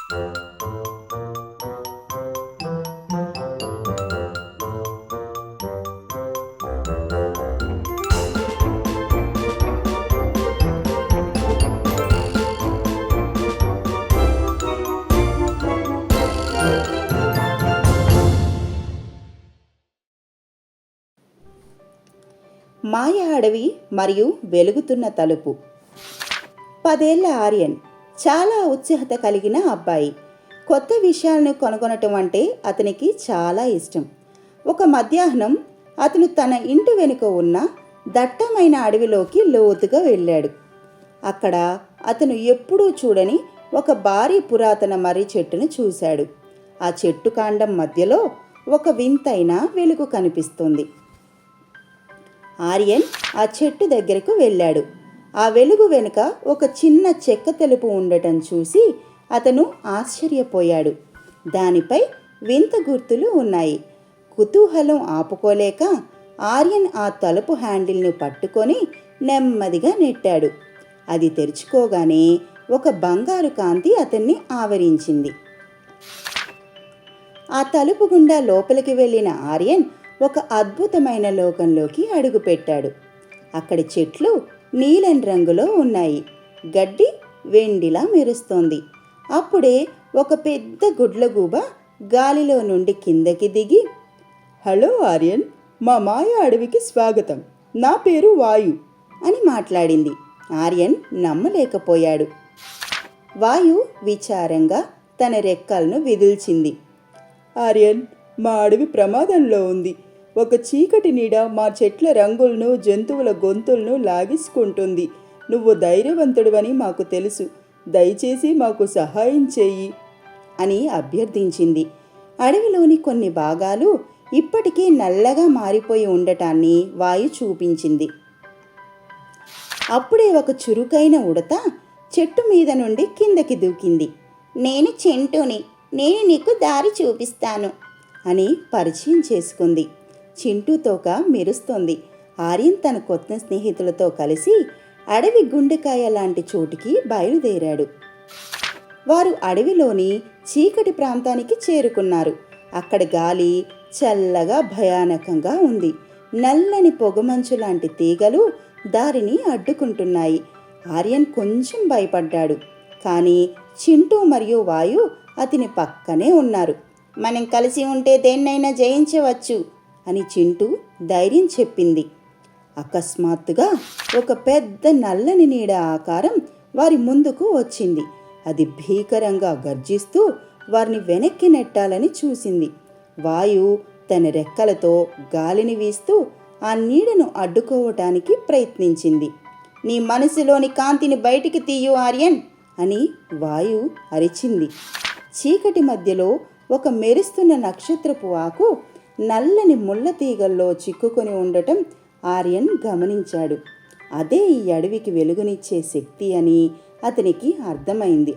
మాయ అడవి మరియు వెలుగుతున్న తలుపు. 10 ఏళ్ల ఆర్యన్ చాలా ఉత్సుకత కలిగిన అబ్బాయి. కొత్త విషయాలను కనుగొనటం అంటే అతనికి చాలా ఇష్టం. ఒక మధ్యాహ్నం అతను తన ఇంటి వెనుక ఉన్న దట్టమైన అడవిలోకి లోతుగా వెళ్ళాడు. అక్కడ అతను ఎప్పుడూ చూడని ఒక భారీ పురాతన మర్రి చెట్టును చూశాడు. ఆ చెట్టు కాండం మధ్యలో ఒక వింతైన వెలుగు కనిపిస్తుంది. ఆర్యన్ ఆ చెట్టు దగ్గరకు వెళ్ళాడు. ఆ వెలుగు వెనుక ఒక చిన్న చెక్క తలుపు ఉండటం చూసి అతను ఆశ్చర్యపోయాడు. దానిపై వింత గుర్తులు ఉన్నాయి. కుతూహలం ఆపుకోలేక ఆర్యన్ ఆ తలుపు హ్యాండిల్ను పట్టుకొని నెమ్మదిగా నెట్టాడు. అది తెరుచుకోగానే ఒక బంగారు కాంతి అతన్ని ఆవరించింది. ఆ తలుపు గుండా లోపలికి వెళ్ళిన ఆర్యన్ ఒక అద్భుతమైన లోకంలోకి అడుగుపెట్టాడు. అక్కడి చెట్లు నీలం రంగులో ఉన్నాయి. గడ్డి వెండిలా మెరుస్తోంది. అప్పుడే ఒక పెద్ద గుడ్లగూబ గాలిలో నుండి కిందకి దిగి, "హలో ఆర్యన్, మా మాయ అడవికి స్వాగతం. నా పేరు వాయు" అని మాట్లాడింది. ఆర్యన్ నమ్మలేకపోయాడు. వాయు విచారంగా తన రెక్కలను విదిల్చింది. "ఆర్యన్, మా అడవి ప్రమాదంలో ఉంది. ఒక చీకటి నీడ మా చెట్ల రంగులను, జంతువుల గొంతులను లాగేసుకుంటుంది. నువ్వు ధైర్యవంతుడివని మాకు తెలుసు. దయచేసి మాకు సహాయం చేయి" అని అభ్యర్థించింది. అడవిలోని కొన్ని భాగాలు ఇప్పటికీ నల్లగా మారిపోయి ఉండటాన్ని వాయు చూపించింది. అప్పుడే ఒక చురుకైన ఉడత చెట్టు మీద నుండి కిందకి దూకింది. "నేను చింటూని, నేను నీకు దారి చూపిస్తాను" అని పరిచయం చేసుకుంది. చింటూ తోక మెరుస్తోంది. ఆర్యన్ తన కొత్త స్నేహితులతో కలిసి అడవి గుండెకాయ లాంటి చోటుకి బయలుదేరాడు. వారు అడవిలోని చీకటి ప్రాంతానికి చేరుకున్నారు. అక్కడ గాలి చల్లగా భయానకంగా ఉంది. నల్లని పొగమంచు లాంటి తీగలు దారిని అడ్డుకుంటున్నాయి. ఆర్యన్ కొంచెం భయపడ్డాడు. కానీ చింటూ మరియు వాయు అతని పక్కనే ఉన్నారు. "మనం కలిసి ఉంటే దేన్నైనా జయించవచ్చు" అని చింటూ ధైర్యం చెప్పింది. అకస్మాత్తుగా ఒక పెద్ద నల్లని నీడ ఆకారం వారి ముందుకు వచ్చింది. అది భీకరంగా గర్జిస్తూ వారిని వెనక్కి నెట్టాలని చూసింది. వాయు తన రెక్కలతో గాలిని వీస్తూ ఆ నీడను అడ్డుకోవటానికి ప్రయత్నించింది. "నీ మనసులోని కాంతిని బయటికి తీయు ఆర్యన్" అని వాయు అరిచింది. చీకటి మధ్యలో ఒక మెరుస్తున్న నక్షత్రపు ఆకు నల్లని ముళ్ళ తీగల్లో చిక్కుకొని ఉండటం ఆర్యన్ గమనించాడు. అదే ఈ అడవికి వెలుగునిచ్చే శక్తి అని అతనికి అర్థమైంది.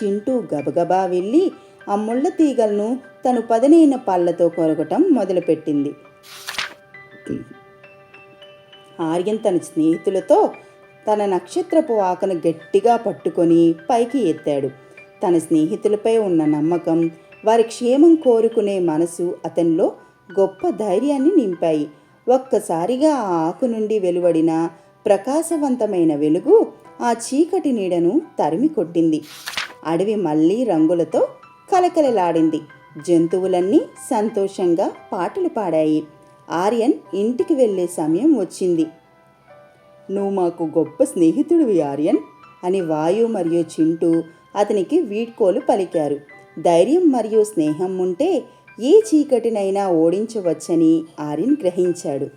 చింటూ గబగబా వెళ్ళి ఆ ముళ్ళ తీగలను తను పదునైన పళ్ళతో కొరకటం మొదలుపెట్టింది. ఆర్యన్ తన స్నేహితులతో తన నక్షత్రపు ఆకును గట్టిగా పట్టుకొని పైకి ఎత్తాడు. తన స్నేహితులపై ఉన్న నమ్మకం, వారి క్షేమం కోరుకునే మనసు అతనిలో గొప్ప ధైర్యాన్ని నింపాయి. ఒక్కసారిగా ఆ ఆకు నుండి వెలువడిన ప్రకాశవంతమైన వెలుగు ఆ చీకటి నీడను తరిమి కొట్టింది. అడవి మళ్ళీ రంగులతో కలకలలాడింది. జంతువులన్నీ సంతోషంగా పాటలు పాడాయి. ఆర్యన్ ఇంటికి వెళ్ళే సమయం వచ్చింది. "నువ్వు మాకు గొప్ప స్నేహితుడివి ఆర్యన్" అని వాయు మరియు చింటూ అతనికి వీడ్కోలు పలికారు. ధైర్యం మరియు స్నేహం ఉంటే ఏ చీకటినైనా ఓడించవచ్చని ఆర్యన్ గ్రహించాడు.